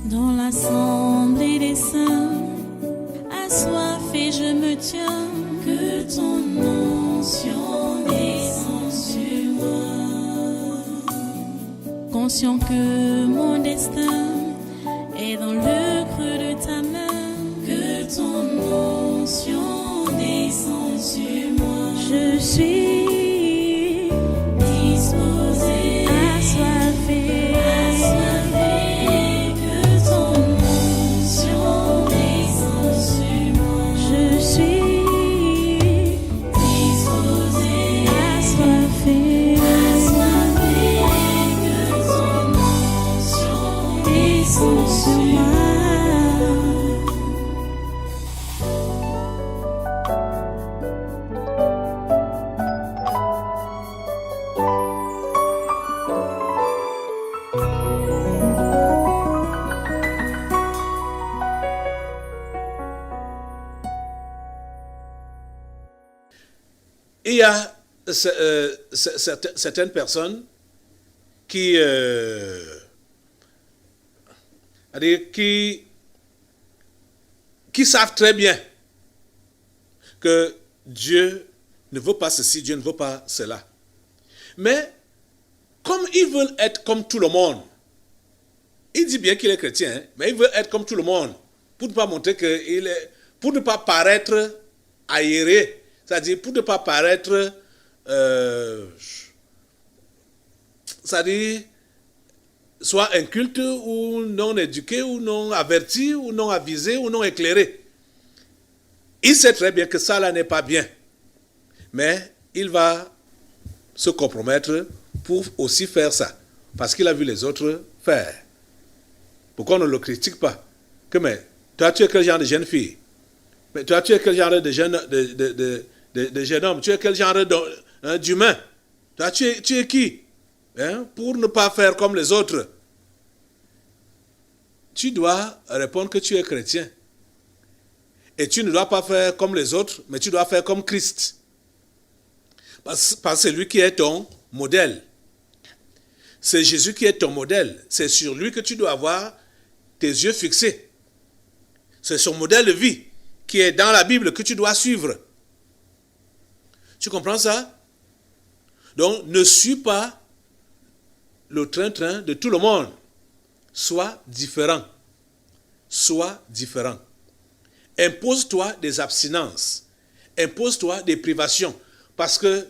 Dans l'assemblée des saints, assoiffé je me tiens, que ton onction descende sur moi. Conscient que mon destin est dans le creux de ta main, que ton onction descende sur moi. Je suis disposé, assoiffé, que ton onction descende sur moi. Je suis disposé, assoiffé, que ton onction descende sur moi. Il y a certaines personnes qui savent très bien que Dieu ne veut pas ceci, Dieu ne veut pas cela. Mais comme ils veulent être comme tout le monde, il dit bien qu'il est chrétien, mais il veut être comme tout le monde pour ne pas montrer qu'il est, pour ne pas paraître aéré. C'est-à-dire, pour ne pas paraître, c'est-à-dire, soit inculte ou non éduqué, ou non averti, ou non avisé, ou non éclairé. Il sait très bien que ça là n'est pas bien. Mais il va se compromettre pour aussi faire ça. Parce qu'il a vu les autres faire. Pourquoi on ne le critique pas? Que mais, toi tu es quel genre de jeune fille? Mais toi tu es quel genre de jeune homme, tu es quel genre d'humain? Toi, tu es qui? Pour ne pas faire comme les autres. Tu dois répondre que tu es chrétien. Et tu ne dois pas faire comme les autres, mais tu dois faire comme Christ. Parce que c'est lui qui est ton modèle. C'est Jésus qui est ton modèle. C'est sur lui que tu dois avoir tes yeux fixés. C'est son modèle de vie qui est dans la Bible que tu dois suivre. Tu comprends ça? Donc, ne suis pas le train-train de tout le monde. Sois différent. Sois différent. Impose-toi des abstinences. Impose-toi des privations. Parce que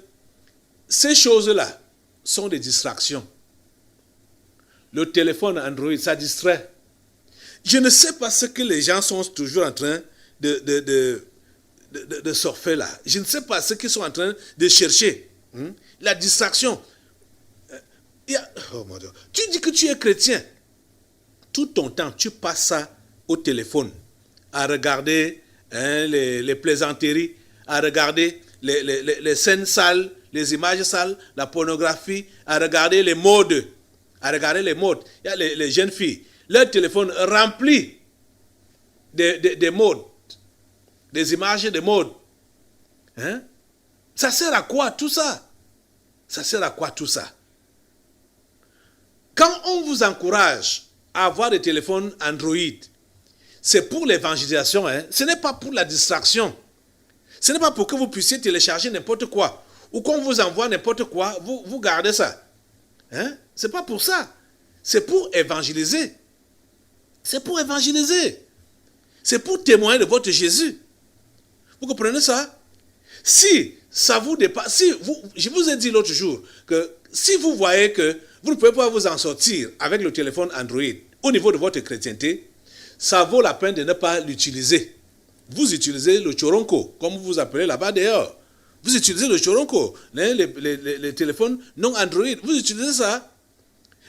ces choses-là sont des distractions. Le téléphone Android, ça distrait. Je ne sais pas ce que les gens sont toujours en train de surfer là. Je ne sais pas ce qu'ils sont en train de chercher. La distraction. Oh mon Dieu. Tu dis que tu es chrétien. Tout ton temps, tu passes ça au téléphone. À regarder les plaisanteries, à regarder les scènes sales, les images sales, la pornographie, à regarder les modes. À regarder les modes. Il y a les jeunes filles. Leur téléphone rempli des modes. Des images de mode. Ça sert à quoi tout ça? Ça sert à quoi tout ça? Quand on vous encourage à avoir des téléphones Android, c'est pour l'évangélisation. Ce n'est pas pour la distraction. Ce n'est pas pour que vous puissiez télécharger n'importe quoi. Ou qu'on vous envoie n'importe quoi, vous gardez ça. Ce n'est pas pour ça. C'est pour évangéliser. C'est pour évangéliser. C'est pour témoigner de votre Jésus. Vous comprenez ça? Si ça vous dépasse, je vous ai dit l'autre jour que si vous voyez que vous ne pouvez pas vous en sortir avec le téléphone Android au niveau de votre chrétienté, ça vaut la peine de ne pas l'utiliser. Vous utilisez le choronko, comme vous appelez là-bas dehors. Vous utilisez le choronko, les téléphones non Android, vous utilisez ça.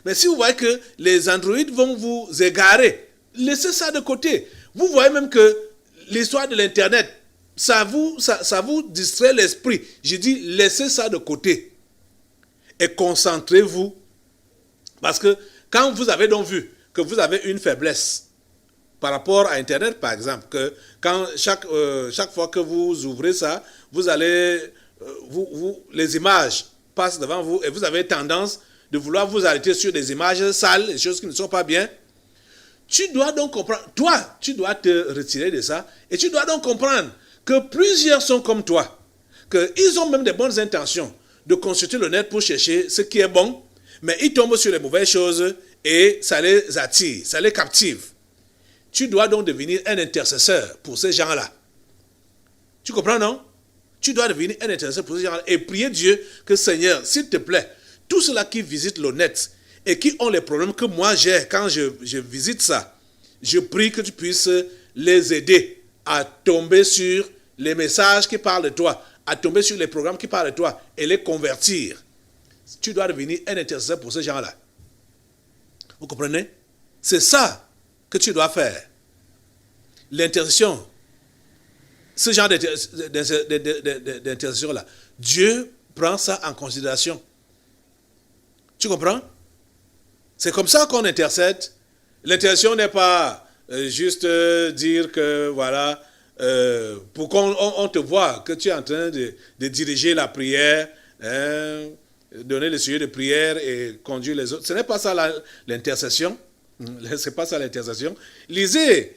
Mais si vous voyez que les Android vont vous égarer, laissez ça de côté. Vous voyez même que l'histoire de l'Internet, ça vous distrait l'esprit. Je dis, laissez ça de côté. Et concentrez-vous. Parce que quand vous avez donc vu que vous avez une faiblesse par rapport à Internet, par exemple, que quand chaque fois que vous ouvrez ça, vous allez, les images passent devant vous et vous avez tendance de vouloir vous arrêter sur des images sales, des choses qui ne sont pas bien. Tu dois donc comprendre, toi, tu dois te retirer de ça et tu dois donc comprendre que plusieurs sont comme toi, qu'ils ont même des bonnes intentions de consulter le net pour chercher ce qui est bon, mais ils tombent sur les mauvaises choses et ça les attire, ça les captive. Tu dois donc devenir un intercesseur pour ces gens-là. Tu comprends, non? Tu dois devenir un intercesseur pour ces gens-là et prier Dieu que Seigneur, s'il te plaît, tous ceux-là qui visitent le net et qui ont les problèmes que moi j'ai quand je visite ça, je prie que tu puisses les aider à tomber sur les messages qui parlent de toi, à tomber sur les programmes qui parlent de toi et les convertir. Tu dois devenir un intercesseur pour ces gens-là. Vous comprenez? C'est ça que tu dois faire. L'intercession, ce genre d'intercession-là, Dieu prend ça en considération. Tu comprends? C'est comme ça qu'on intercède. L'intercession n'est pas juste dire que, voilà, pour qu'on te voit que tu es en train de diriger la prière, donner le sujet de prière et conduire les autres. Ce n'est pas ça l'intercession. C'est pas ça l'intercession. Lisez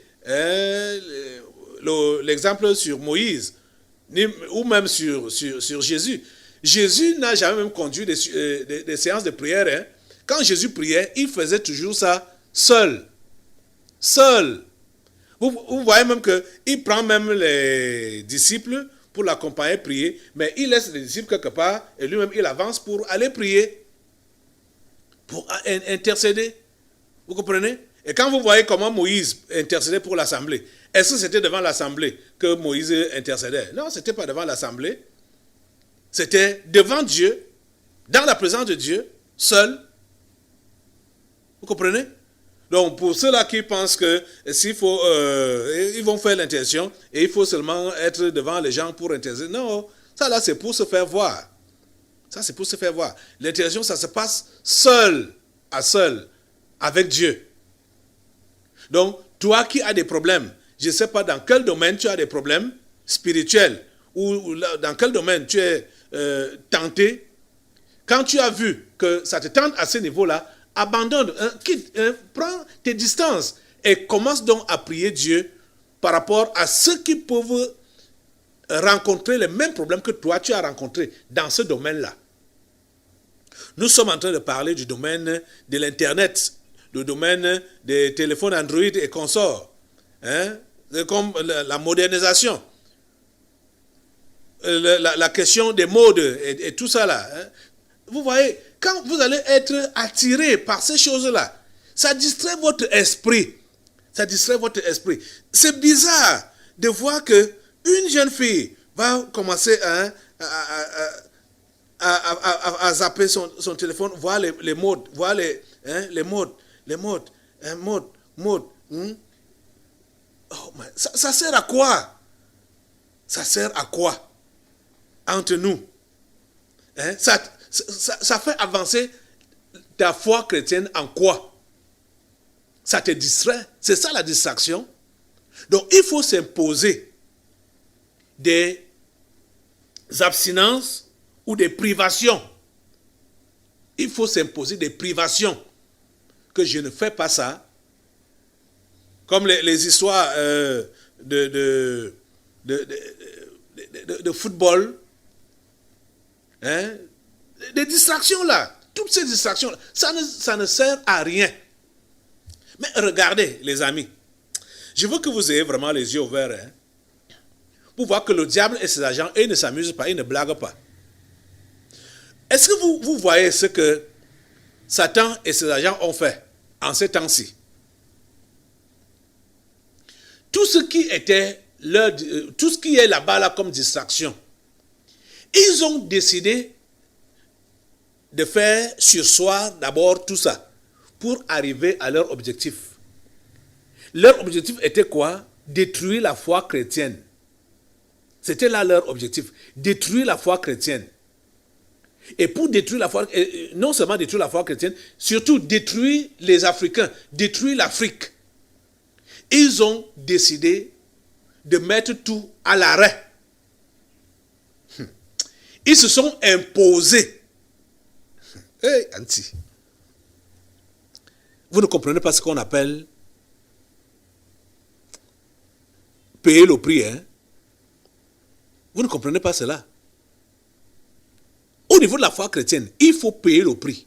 l'exemple sur Moïse ou même sur Jésus. Jésus n'a jamais même conduit des séances de prière. Hein. Quand Jésus priait, il faisait toujours ça seul. Seul. Vous voyez même qu'il prend même les disciples pour l'accompagner prier, mais il laisse les disciples quelque part et lui-même il avance pour aller prier, pour intercéder. Vous comprenez? Et quand vous voyez comment Moïse intercédait pour l'assemblée, est-ce que c'était devant l'assemblée que Moïse intercédait? Non, ce n'était pas devant l'assemblée. C'était devant Dieu, dans la présence de Dieu, seul. Vous comprenez? Donc, pour ceux-là qui pensent que s'il faut, ils vont faire l'intercession et il faut seulement être devant les gens pour intercéder. Non, ça là, c'est pour se faire voir. Ça, c'est pour se faire voir. L'intercession, ça se passe seul à seul avec Dieu. Donc, toi qui as des problèmes, je ne sais pas dans quel domaine tu as des problèmes spirituels ou dans quel domaine tu es tenté, quand tu as vu que ça te tente à ce niveau-là, abandonne, quitte, prends tes distances et commence donc à prier Dieu par rapport à ceux qui peuvent rencontrer les mêmes problèmes que toi tu as rencontrés dans ce domaine-là. Nous sommes en train de parler du domaine de l'Internet, le domaine des téléphones Android et consorts, hein, comme la modernisation, la question des modes et tout ça là. Hein. Vous voyez, quand vous allez être attiré par ces choses-là, ça distrait votre esprit. Ça distrait votre esprit. C'est bizarre de voir que une jeune fille va commencer à zapper son téléphone, voir les modes, voir les modes. Oh, ça sert à quoi? Ça sert à quoi? Entre nous. Hein? Ça fait avancer ta foi chrétienne en quoi? Ça te distrait. C'est ça la distraction. Donc il faut s'imposer des abstinences ou des privations. Il faut s'imposer des privations. Que je ne fais pas ça. Comme les histoires de football. Hein? Des distractions là. Toutes ces distractions là. Ça ne sert à rien. Mais regardez les amis. Je veux que vous ayez vraiment les yeux ouverts. Hein, pour voir que le diable et ses agents, ils ne s'amusent pas, ils ne blaguent pas. Est-ce que vous voyez ce que Satan et ses agents ont fait en ces temps-ci? Tout ce qui était tout ce qui est là-bas là comme distraction, ils ont décidé de faire surseoir d'abord tout ça pour arriver à leur objectif. Leur objectif était quoi? Détruire la foi chrétienne. C'était là leur objectif. Détruire la foi chrétienne. Et pour détruire la foi, non seulement détruire la foi chrétienne, surtout détruire les Africains, détruire l'Afrique. Ils ont décidé de mettre tout à l'arrêt. Ils se sont imposés. Hey, Anti. Vous ne comprenez pas ce qu'on appelle payer le prix. Hein? Vous ne comprenez pas cela. Au niveau de la foi chrétienne, il faut payer le prix.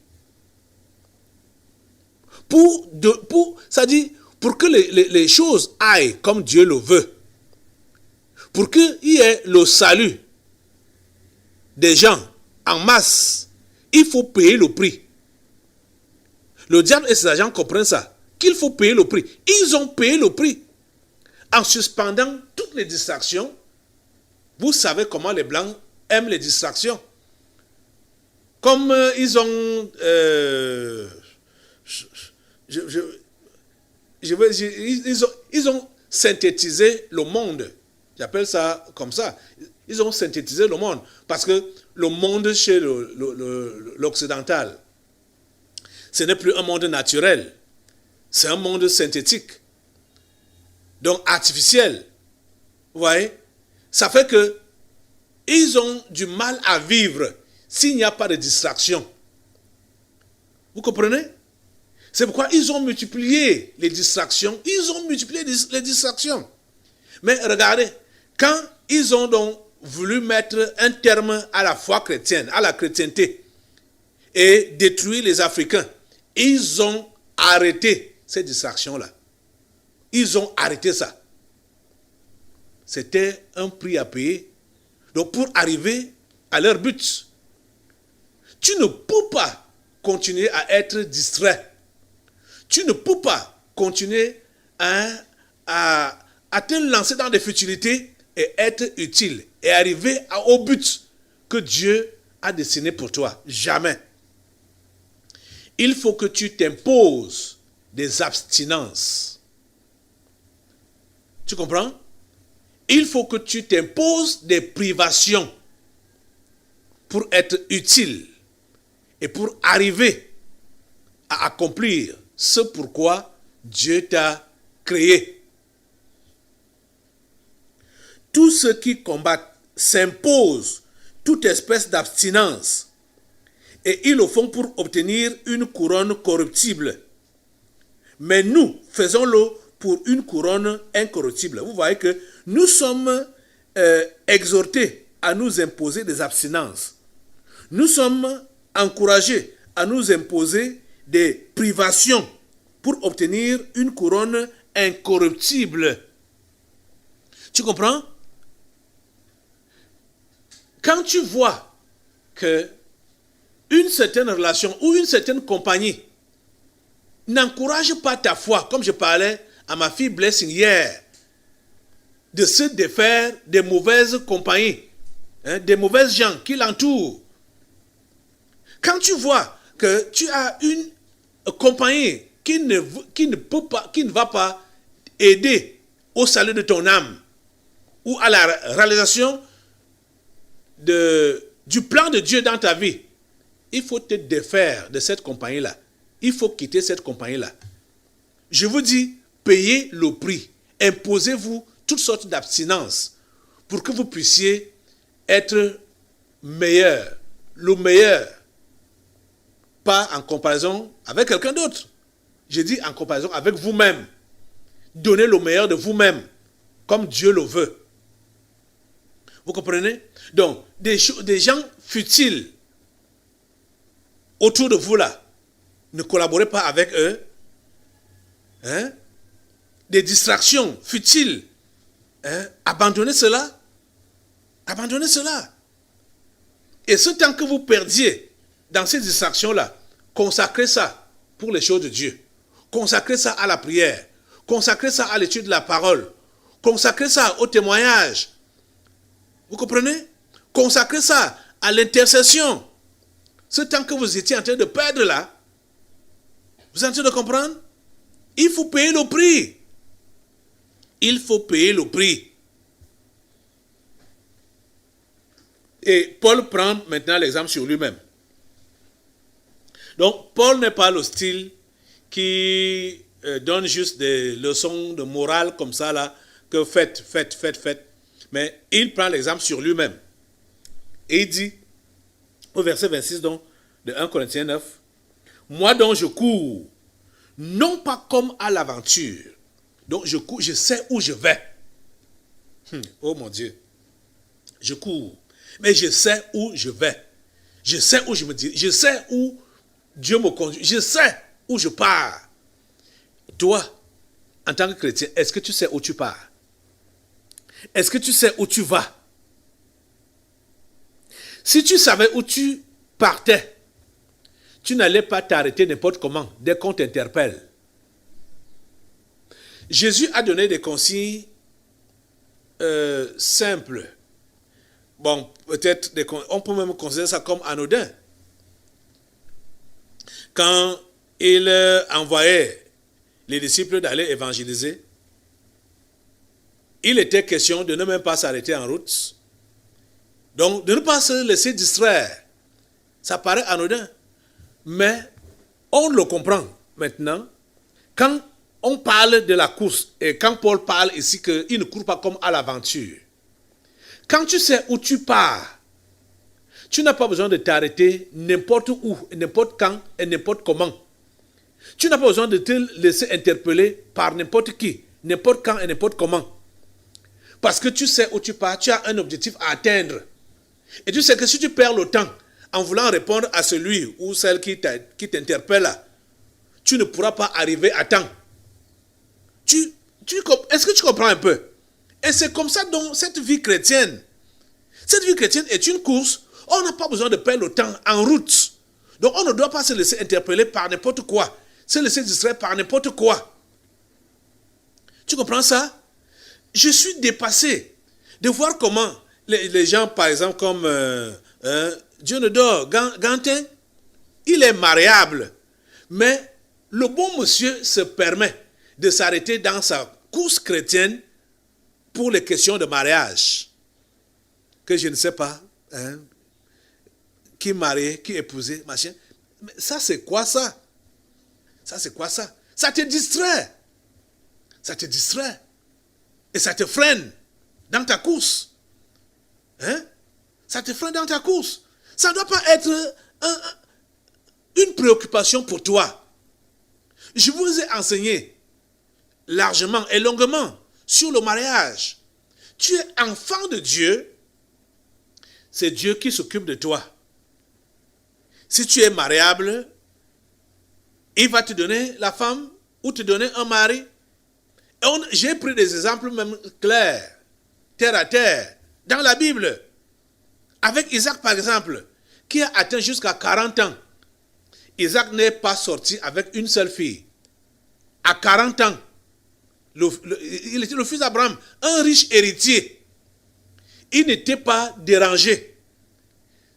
Ça dit, pour que les choses aillent comme Dieu le veut, pour qu'il y ait le salut des gens en masse, il faut payer le prix. Le diable et ses agents comprennent ça, qu'il faut payer le prix. Ils ont payé le prix en suspendant toutes les distractions. Vous savez comment les Blancs aiment les distractions. Comme ils ont... ils ont synthétisé le monde. J'appelle ça comme ça. Ils ont synthétisé le monde. Parce que le monde chez l'occidental, ce n'est plus un monde naturel. C'est un monde synthétique. Donc artificiel. Vous voyez? Ça fait que ils ont du mal à vivre s'il n'y a pas de distraction. Vous comprenez? C'est pourquoi ils ont multiplié les distractions. Ils ont multiplié les distractions. Mais regardez, quand ils ont donc voulu mettre un terme à la foi chrétienne, à la chrétienté, et détruire les Africains, ils ont arrêté ces distractions-là. Ils ont arrêté ça. C'était un prix à payer. Donc pour arriver à leur but, tu ne peux pas continuer à être distrait. Tu ne peux pas continuer à te lancer dans des futilités et être utile et arriver au but que Dieu a dessiné pour toi. Jamais. Il faut que tu t'imposes des abstinences. Tu comprends? Il faut que tu t'imposes des privations pour être utile et pour arriver à accomplir ce pourquoi Dieu t'a créé. Tous ceux qui combattent s'imposent toute espèce d'abstinence et ils le font pour obtenir une couronne corruptible. Mais nous faisons-le pour une couronne incorruptible. Vous voyez que nous sommes exhortés à nous imposer des abstinences. Nous sommes encouragés à nous imposer des privations pour obtenir une couronne incorruptible. Tu comprends? Quand tu vois que une certaine relation ou une certaine compagnie n'encourage pas ta foi, comme je parlais à ma fille Blessing hier, de se défaire des mauvaises compagnies, des mauvaises gens qui l'entourent. Quand tu vois que tu as une compagnie qui ne va pas aider au salut de ton âme ou à la réalisation du plan de Dieu dans ta vie, il faut te défaire de cette compagnie-là. Il faut quitter cette compagnie-là. Je vous dis, payez le prix. Imposez-vous toutes sortes d'abstinences pour que vous puissiez être meilleur, le meilleur. Pas en comparaison avec quelqu'un d'autre. Je dis en comparaison avec vous-même. Donnez le meilleur de vous-même, comme Dieu le veut. Vous comprenez? Donc, des gens futiles autour de vous là, ne collaborez pas avec eux. Des distractions futiles. Abandonnez cela. Abandonnez cela. Et ce temps que vous perdiez dans ces distractions-là, consacrez ça pour les choses de Dieu. Consacrez ça à la prière. Consacrez ça à l'étude de la parole. Consacrez ça au témoignage. Vous comprenez? Consacrez ça à l'intercession. Ce temps que vous étiez en train de perdre là, vous êtes en train de comprendre? Il faut payer le prix. Il faut payer le prix. Et Paul prend maintenant l'exemple sur lui-même. Donc, Paul n'est pas le style qui donne juste des leçons de morale comme ça, là, que faites. Mais il prend l'exemple sur lui-même. Et il dit, au verset 26 donc, de 1 Corinthiens 9, « Moi donc je cours, non pas comme à l'aventure. » Donc je cours, je sais où je vais. Oh mon Dieu. Je cours. Mais je sais où je vais. Je sais où je me dirige. Je sais où Dieu me conduit. Je sais où je pars. Toi, en tant que chrétien, est-ce que tu sais où tu pars? Est-ce que tu sais où tu vas? Si tu savais où tu partais, tu n'allais pas t'arrêter n'importe comment dès qu'on t'interpelle. Jésus a donné des consignes simples. Bon, peut-être, on peut même considérer ça comme anodin. Quand il envoyait les disciples d'aller évangéliser, il était question de ne même pas s'arrêter en route. Donc, de ne pas se laisser distraire. Ça paraît anodin. Mais on le comprend maintenant. Quand on parle de la course, et quand Paul parle ici qu'il ne court pas comme à l'aventure, quand tu sais où tu pars, tu n'as pas besoin de t'arrêter n'importe où, n'importe quand et n'importe comment. Tu n'as pas besoin de te laisser interpeller par n'importe qui, n'importe quand et n'importe comment. Parce que tu sais où tu pars, tu as un objectif à atteindre. Et tu sais que si tu perds le temps en voulant répondre à celui ou celle qui t'interpelle, tu ne pourras pas arriver à temps. Est-ce que tu comprends un peu? Et c'est comme ça dans cette vie chrétienne. Cette vie chrétienne est une course. On n'a pas besoin de perdre le temps en route. Donc on ne doit pas se laisser interpeller par n'importe quoi. Se laisser distraire par n'importe quoi. Tu comprends ça? Je suis dépassé de voir comment les gens, par exemple, comme Dionodore Gantin, il est mariable. Mais le bon monsieur se permet de s'arrêter dans sa course chrétienne pour les questions de mariage. Que je ne sais pas, qui marié, qui épousé, machin. Mais ça, c'est quoi ça? Ça, c'est quoi ça? Ça te distrait. Ça te distrait. Et ça te freine dans ta course. Ça te freine dans ta course. Ça ne doit pas être une préoccupation pour toi. Je vous ai enseigné largement et longuement sur le mariage. Tu es enfant de Dieu. C'est Dieu qui s'occupe de toi. Si tu es mariable, il va te donner la femme ou te donner un mari. J'ai pris des exemples même clairs, terre à terre, dans la Bible. Avec Isaac, par exemple, qui a atteint jusqu'à 40 ans. Isaac n'est pas sorti avec une seule fille. À 40 ans, il était le fils d'Abraham, un riche héritier. Il n'était pas dérangé.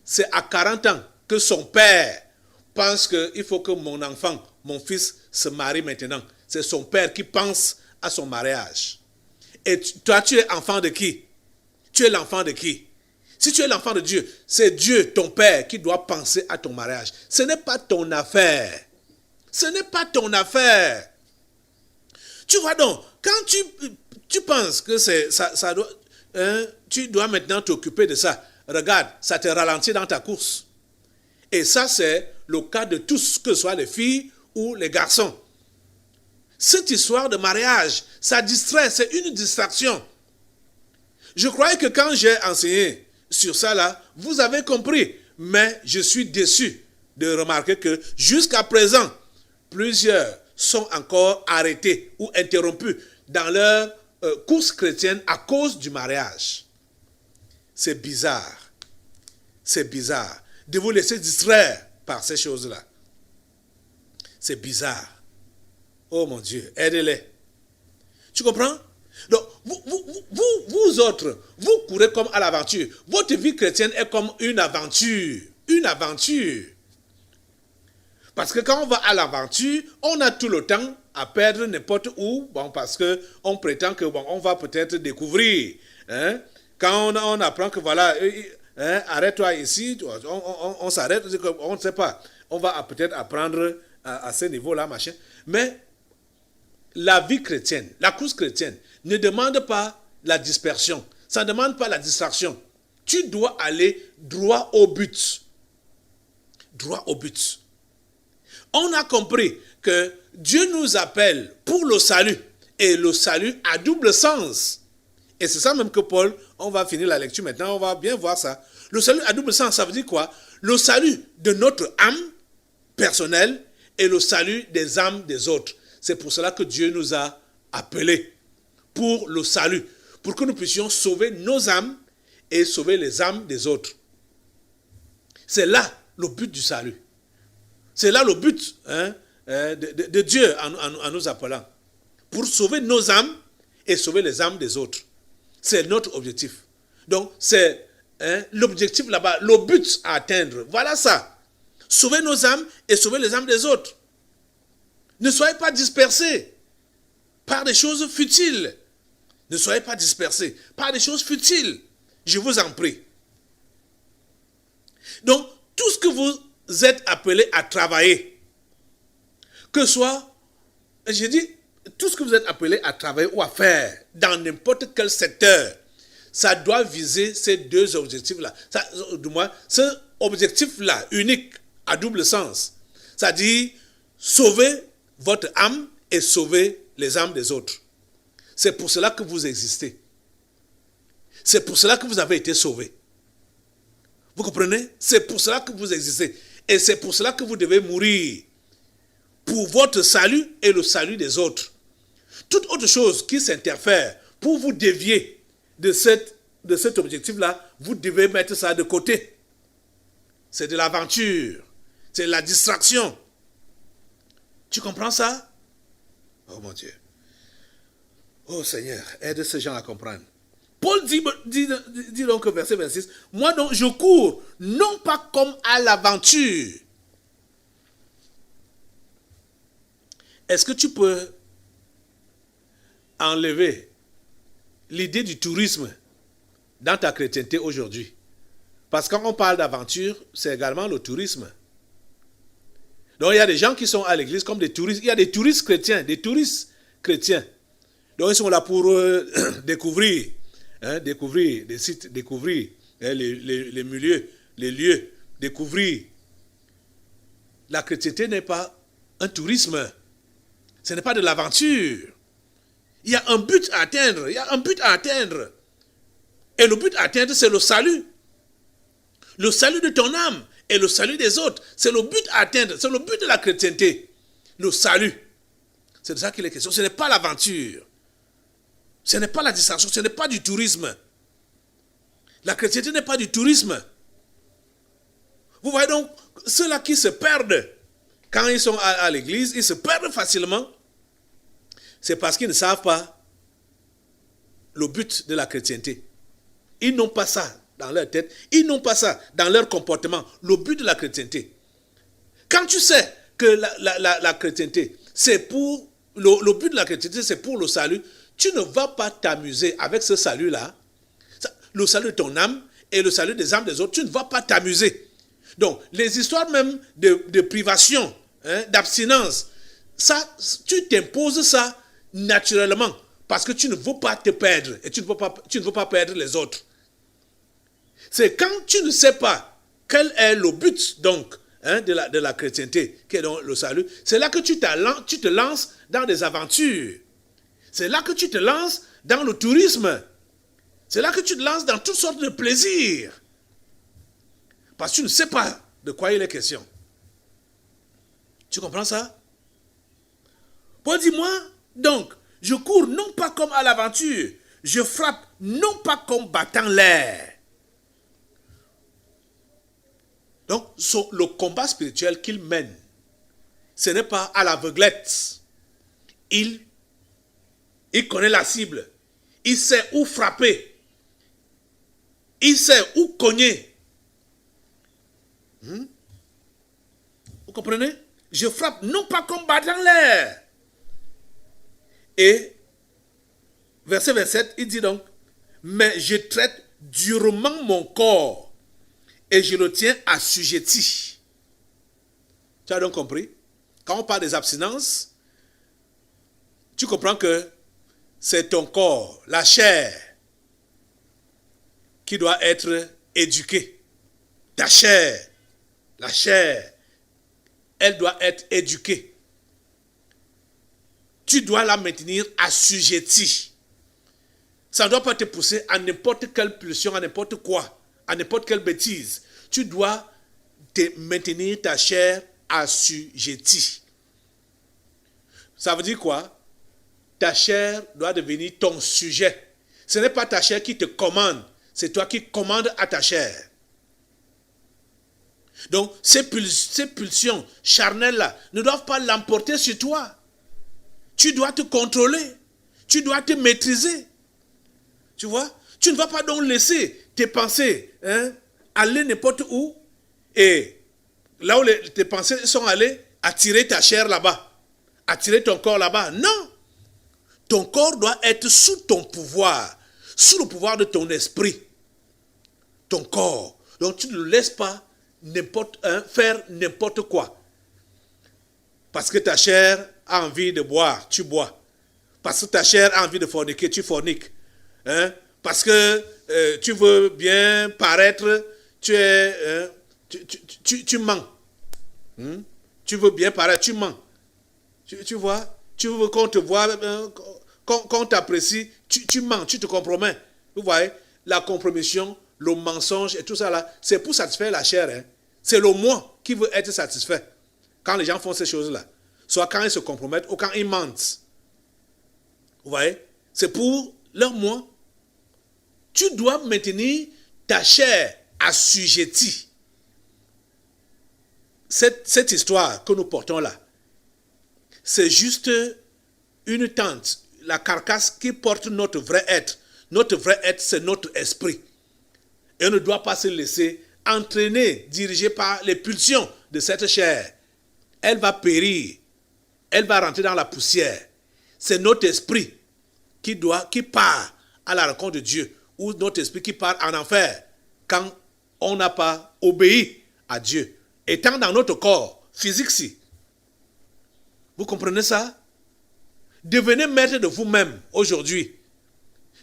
C'est à 40 ans que son père pense qu'il faut que mon enfant, mon fils, se marie maintenant. C'est son père qui pense à son mariage. Et toi, tu es enfant de qui? Tu es l'enfant de qui? Si tu es l'enfant de Dieu, c'est Dieu, ton père, qui doit penser à ton mariage. Ce n'est pas ton affaire. Ce n'est pas ton affaire. Tu vois donc, quand tu penses que ça doit, tu dois maintenant t'occuper de ça, regarde, ça te ralentit dans ta course. Et ça, c'est le cas de tous, que ce soit les filles ou les garçons. Cette histoire de mariage, ça distrait, c'est une distraction. Je croyais que quand j'ai enseigné sur ça là, vous avez compris. Mais je suis déçu de remarquer que jusqu'à présent, plusieurs sont encore arrêtés ou interrompus dans leur course chrétienne à cause du mariage. C'est bizarre. C'est bizarre de vous laisser distraire par ces choses-là. C'est bizarre. Oh mon Dieu, aidez-les. Tu comprends? Donc, vous autres, vous courez comme à l'aventure. Votre vie chrétienne est comme une aventure. Une aventure. Parce que quand on va à l'aventure, on a tout le temps à perdre n'importe où. Bon, parce qu'on prétend que on va peut-être découvrir. Quand on apprend que voilà, arrête-toi ici, on s'arrête, on ne sait pas. On va peut-être apprendre à ce niveau-là, machin. Mais la vie chrétienne, la course chrétienne, ne demande pas la dispersion. Ça ne demande pas la distraction. Tu dois aller droit au but. Droit au but. On a compris que Dieu nous appelle pour le salut. Et le salut a double sens. Et c'est ça même que Paul, on va finir la lecture maintenant, on va bien voir ça. Le salut à double sens, ça veut dire quoi? Le salut de notre âme personnelle et le salut des âmes des autres. C'est pour cela que Dieu nous a appelés pour le salut, pour que nous puissions sauver nos âmes et sauver les âmes des autres. C'est là le but du salut. C'est là le but de Dieu en nous appelant. Pour sauver nos âmes et sauver les âmes des autres. C'est notre objectif. Donc, c'est l'objectif là-bas, le but à atteindre. Voilà ça. Sauver nos âmes et sauver les âmes des autres. Ne soyez pas dispersés par des choses futiles. Ne soyez pas dispersés par des choses futiles. Je vous en prie. Donc, tout ce que vous êtes appelés à travailler, que soit, je dis, tout ce que vous êtes appelés à travailler ou à faire dans n'importe quel secteur, ça doit viser ces deux objectifs-là. Du moins, ce objectif-là, unique, à double sens, c'est-à-dire sauver votre âme et sauver les âmes des autres. C'est pour cela que vous existez. C'est pour cela que vous avez été sauvés. Vous comprenez? C'est pour cela que vous existez. Et c'est pour cela que vous devez mourir. Pour votre salut et le salut des autres. Toute autre chose qui s'interfère pour vous dévier de cet objectif-là, vous devez mettre ça de côté. C'est de l'aventure. C'est de la distraction. Tu comprends ça? Oh mon Dieu. Oh Seigneur, aide ces gens à comprendre. Paul dit donc, verset 26, « Moi donc je cours, non pas comme à l'aventure. » Est-ce que tu peux enlever l'idée du tourisme dans ta chrétienté aujourd'hui? Parce que quand on parle d'aventure, c'est également le tourisme. Donc il y a des gens qui sont à l'église comme des touristes. Il y a des touristes chrétiens, des touristes chrétiens. Donc ils sont là pour découvrir des sites, découvrir les milieux, les lieux, découvrir. La chrétienté n'est pas un tourisme. Ce n'est pas de l'aventure. Il y a un but à atteindre. Il y a un but à atteindre. Et le but à atteindre, c'est le salut. Le salut de ton âme et le salut des autres. C'est le but à atteindre. C'est le but de la chrétienté. Le salut. C'est de ça qu'il est question. Ce n'est pas l'aventure. Ce n'est pas la distraction. Ce n'est pas du tourisme. La chrétienté n'est pas du tourisme. Vous voyez donc, ceux-là qui se perdent quand ils sont à l'église, ils se perdent facilement. C'est parce qu'ils ne savent pas le but de la chrétienté. Ils n'ont pas ça dans leur tête. Ils n'ont pas ça dans leur comportement. Le but de la chrétienté. Quand tu sais que la chrétienté, c'est pour... Le but de la chrétienté, c'est pour le salut. Tu ne vas pas t'amuser avec ce salut-là. Le salut de ton âme et le salut des âmes des autres. Tu ne vas pas t'amuser. Donc, les histoires même de privation, d'abstinence, ça, tu t'imposes ça naturellement parce que tu ne veux pas te perdre et tu ne veux pas perdre les autres. C'est quand tu ne sais pas quel est le but donc de la chrétienté, qui est donc le salut, c'est là que tu te lances dans des aventures. C'est là que tu te lances dans le tourisme. C'est là que tu te lances dans toutes sortes de plaisirs. Parce que tu ne sais pas de quoi il est question. Tu comprends ça? Paul dit, moi, donc, je cours non pas comme à l'aventure, je frappe non pas comme battant l'air. Donc, le combat spirituel qu'il mène, ce n'est pas à l'aveuglette. Il connaît la cible. Il sait où frapper. Il sait où cogner. Vous comprenez? Je frappe non pas comme battant l'air. Et, verset 27, il dit donc, mais je traite durement mon corps et je le tiens assujetti. Tu as donc compris? Quand on parle des abstinences, tu comprends que c'est ton corps, la chair, qui doit être éduquée. Ta chair, la chair, elle doit être éduquée. Tu dois la maintenir assujettie. Ça ne doit pas te pousser à n'importe quelle pulsion, à n'importe quoi, à n'importe quelle bêtise. Tu dois te maintenir ta chair assujettie. Ça veut dire quoi? Ta chair doit devenir ton sujet. Ce n'est pas ta chair qui te commande, c'est toi qui commandes à ta chair. Donc, ces pulsions charnelles-là ne doivent pas l'emporter sur toi. Tu dois te contrôler. Tu dois te maîtriser. Tu vois? Tu ne vas pas donc laisser tes pensées aller n'importe où et là où tes pensées sont allées, attirer ta chair là-bas, attirer ton corps là-bas. Non! Ton corps doit être sous ton pouvoir, sous le pouvoir de ton esprit. Ton corps. Donc tu ne le laisses pas faire n'importe quoi. Parce que ta chair a envie de boire, tu bois. Parce que ta chair a envie de forniquer, tu forniques. Parce que tu veux bien paraître, tu mens. Tu veux bien paraître, tu mens. Tu vois, tu veux qu'on te voit, qu'on t'apprécie, tu mens, tu te compromets. Vous voyez, la compromission, le mensonge et tout ça là, c'est pour satisfaire la chair. C'est le moi qui veut être satisfait. Quand les gens font ces choses-là, soit quand ils se compromettent ou quand ils mentent. Vous voyez, c'est pour leur moi. Tu dois maintenir ta chair assujettie. Cette histoire que nous portons là, c'est juste une tente, la carcasse qui porte notre vrai être. Notre vrai être, c'est notre esprit. Et on ne doit pas se laisser entraîner, diriger par les pulsions de cette chair. Elle va périr. Elle va rentrer dans la poussière. C'est notre esprit qui part à la rencontre de Dieu, ou notre esprit qui part en enfer quand on n'a pas obéi à Dieu. Étant dans notre corps physique-ci. Vous comprenez ça? Devenez maître de vous-même aujourd'hui.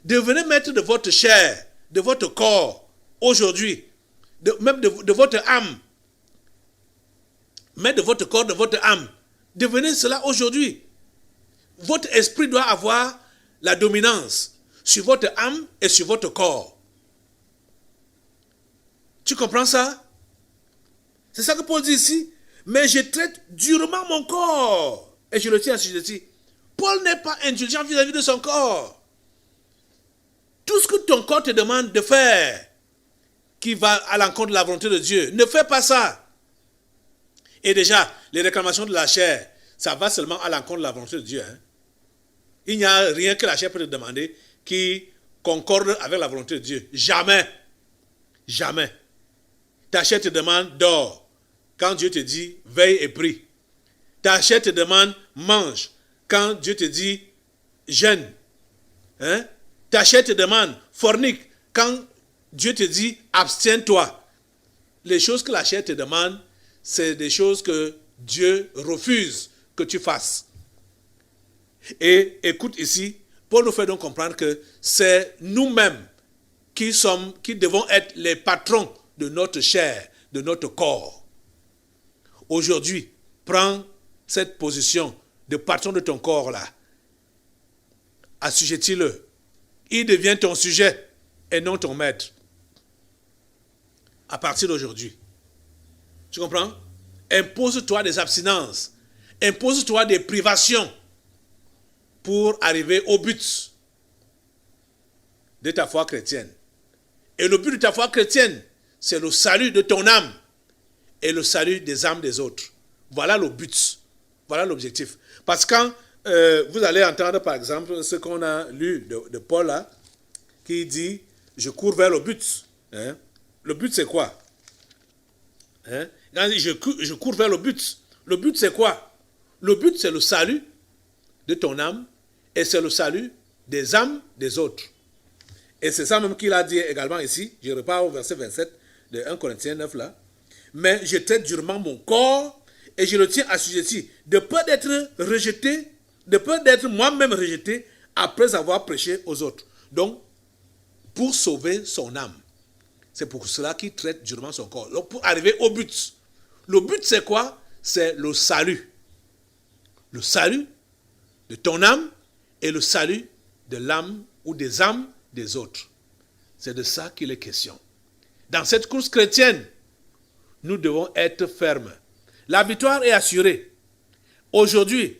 Devenez maître de votre chair, de votre corps aujourd'hui. Même de votre âme. Maître de votre corps, de votre âme. Devenez cela aujourd'hui. Votre esprit doit avoir la dominance sur votre âme et sur votre corps. Tu comprends ça? C'est ça que Paul dit ici. Mais je traite durement mon corps et je le tiens assujetti. Paul n'est pas indulgent vis-à-vis de son corps. Tout ce que ton corps te demande de faire, qui va à l'encontre de la volonté de Dieu, ne fais pas ça. Et déjà, les réclamations de la chair, ça va seulement à l'encontre de la volonté de Dieu. Il n'y a rien que la chair peut te demander qui concorde avec la volonté de Dieu. Jamais. Jamais. Ta chair te demande dors. Quand Dieu te dit veille et prie. Ta chair te demande mange. Quand Dieu te dit jeûne. Ta chair te demande fornique. Quand Dieu te dit abstiens-toi. Les choses que la chair te demande, c'est des choses que Dieu refuse que tu fasses. Et écoute ici, Paul nous fait donc comprendre que c'est nous-mêmes qui devons être les patrons de notre chair, de notre corps. Aujourd'hui, prends cette position de patron de ton corps là. Assujettis-le. Il devient ton sujet et non ton maître. À partir d'aujourd'hui. Tu comprends? Impose-toi des abstinences. Impose-toi des privations pour arriver au but de ta foi chrétienne. Et le but de ta foi chrétienne, c'est le salut de ton âme et le salut des âmes des autres. Voilà le but. Voilà l'objectif. Parce que quand vous allez entendre par exemple ce qu'on a lu de Paul là, qui dit « Je cours vers le but ». Le but c'est quoi? Quand il dit je cours vers le but. Le but c'est quoi? Le but c'est le salut de ton âme et c'est le salut des âmes des autres. Et c'est ça même qu'il a dit également ici. Je repars au verset 27 de 1 Corinthiens 9 là. Mais je traite durement mon corps et je le tiens assujetti, de peur d'être rejeté, de peur d'être moi-même rejeté après avoir prêché aux autres. Donc, pour sauver son âme. C'est pour cela qu'il traite durement son corps. Donc, pour arriver au but. Le but, c'est quoi? C'est le salut. Le salut de ton âme et le salut de l'âme ou des âmes des autres. C'est de ça qu'il est question. Dans cette course chrétienne, nous devons être fermes. La victoire est assurée. Aujourd'hui,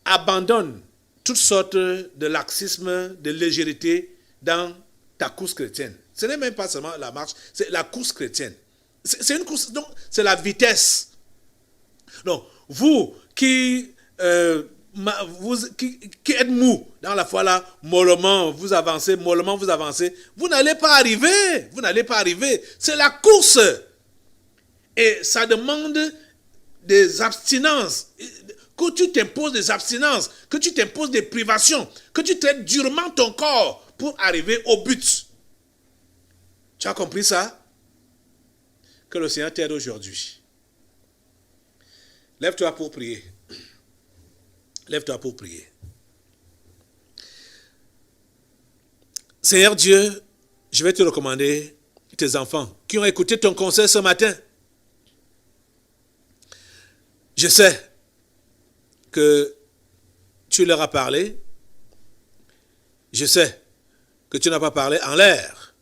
abandonne toutes sortes de laxisme, de légèreté dans ta course chrétienne. Ce n'est même pas seulement la marche, c'est la course chrétienne. C'est une course, donc c'est la vitesse. Donc, vous qui êtes mou dans la foi là, mollement vous avancez, vous n'allez pas arriver. Vous n'allez pas arriver. C'est la course. Et ça demande des abstinences. Que tu t'imposes des abstinences, que tu t'imposes des privations, que tu traites durement ton corps pour arriver au but. Tu as compris ça? Que le Seigneur t'aide aujourd'hui. Lève-toi pour prier. Lève-toi pour prier. Seigneur Dieu, je vais te recommander tes enfants qui ont écouté ton conseil ce matin. Je sais que tu leur as parlé. Je sais que tu n'as pas parlé en l'air.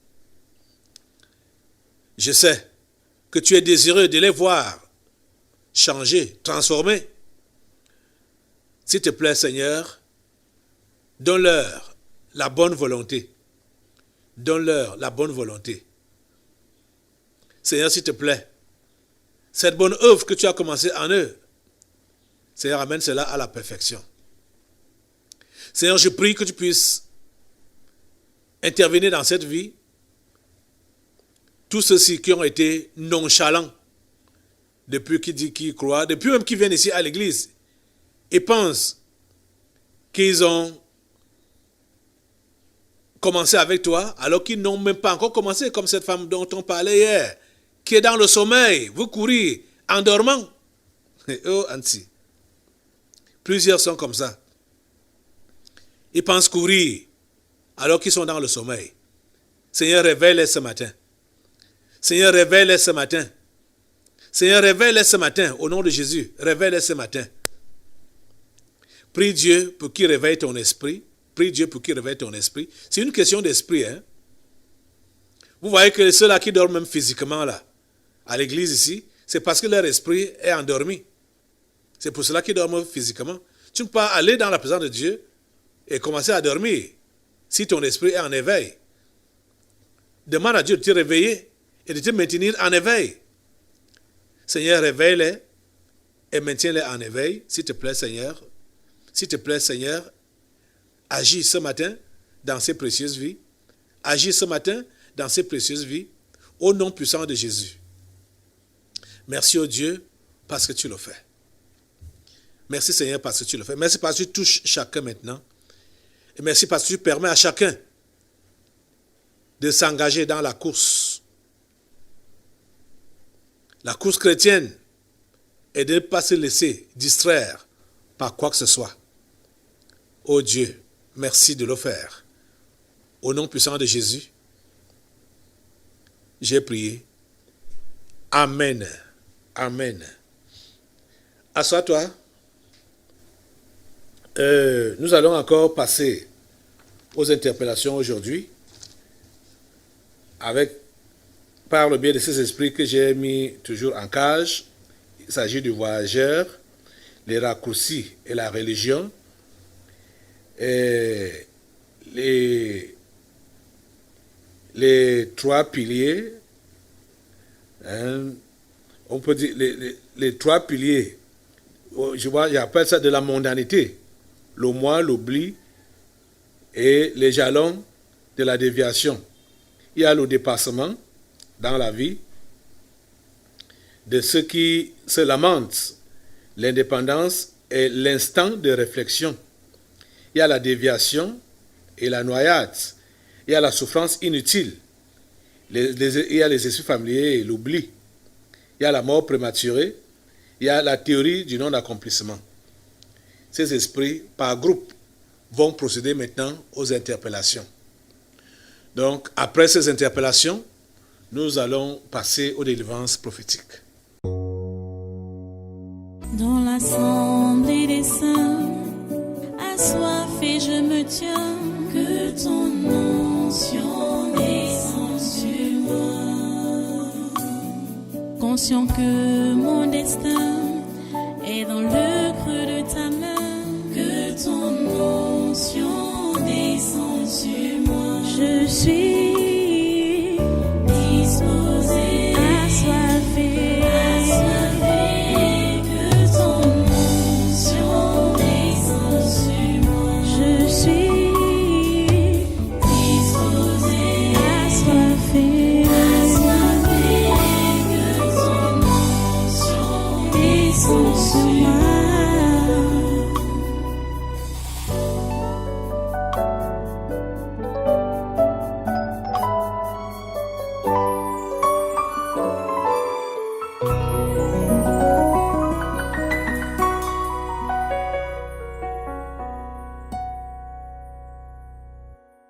Je sais que tu es désireux de les voir changer, transformer. S'il te plaît, Seigneur, donne-leur la bonne volonté. Donne-leur la bonne volonté. Seigneur, s'il te plaît, cette bonne œuvre que tu as commencée en eux, Seigneur, amène cela à la perfection. Seigneur, je prie que tu puisses intervenir dans cette vie. Tous ceux-ci qui ont été nonchalants depuis qu'ils croient, depuis même qu'ils viennent ici à l'église et pensent qu'ils ont commencé avec toi alors qu'ils n'ont même pas encore commencé, comme cette femme dont on parlait hier, qui est dans le sommeil, vous courez en dormant. Oh, Anti. Plusieurs sont comme ça. Ils pensent courir alors qu'ils sont dans le sommeil. Seigneur, réveille-les ce matin. Seigneur, réveille-les ce matin. Seigneur, réveille-les ce matin. Au nom de Jésus, réveille-les ce matin. Prie Dieu pour qu'il réveille ton esprit. Prie Dieu pour qu'il réveille ton esprit. C'est une question d'esprit. Hein? Vous voyez que ceux-là qui dorment même physiquement là, à l'église ici, c'est parce que leur esprit est endormi. C'est pour cela qu'ils dorment physiquement. Tu ne peux pas aller dans la présence de Dieu et commencer à dormir si ton esprit est en éveil. Demande à Dieu de te réveiller et de te maintenir en éveil. Seigneur, réveille-les et maintiens-les en éveil, s'il te plaît, Seigneur. S'il te plaît, Seigneur, agis ce matin dans ces précieuses vies. Agis ce matin dans ces précieuses vies, au nom puissant de Jésus. Merci au Dieu parce que tu le fais. Merci Seigneur parce que tu le fais. Merci parce que tu touches chacun maintenant. Et merci parce que tu permets à chacun de s'engager dans la course. La course chrétienne est de ne pas se laisser distraire par quoi que ce soit. Oh Dieu, merci de le faire. Au nom puissant de Jésus, j'ai prié. Amen. Amen. Assois-toi. Nous allons encore passer aux interpellations aujourd'hui par le biais de ces esprits que j'ai mis toujours en cage. Il s'agit du voyageur, les raccourcis et la religion. Et les trois piliers, hein, on peut dire les trois piliers, j'appelle ça de la mondanité, le moi, l'oubli et les jalons de la déviation. Il y a le dépassement dans la vie de ceux qui se lamentent, l'indépendance et l'instant de réflexion. Il y a la déviation et la noyade. Il y a la souffrance inutile. Il y a les esprits familiers et l'oubli. Il y a la mort prématurée. Il y a la théorie du non-accomplissement. Ces esprits, par groupe, vont procéder maintenant aux interpellations. Donc, après ces interpellations, nous allons passer aux délivrances prophétiques. Dans l'assemblée des saints, assoiffé je me tiens, que ton nom onction descend sur moi. Conscient que mon destin est dans le creux de ta main, que ton onction descend sur moi. Je suis